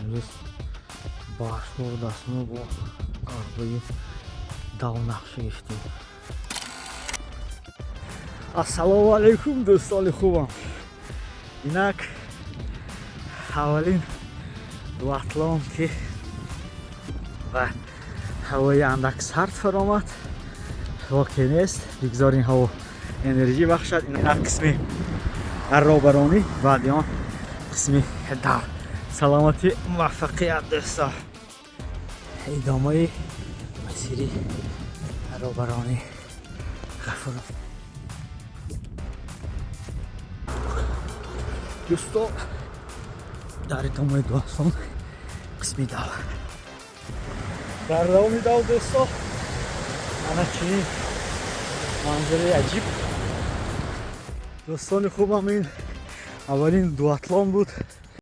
امروز باشگاه دستمو با آربای دو نقشه گشتیم. السلام علیکم دوستان خوبم. اینک اولین دواتلام که و هوای اندک سرد فرامد واقع نیست، بگذارین هوا انرژی بخشد. این قسم رابرانی بعد آن قسم در سلامتی موفقیت دوستا. ادامه مسیری رابرانی غفور دوستا در ادامه داستان قسم دو در ادامه دو دوستا. انا چنین منظره عجیب دوستان خوبم. این اولین دواتلان بود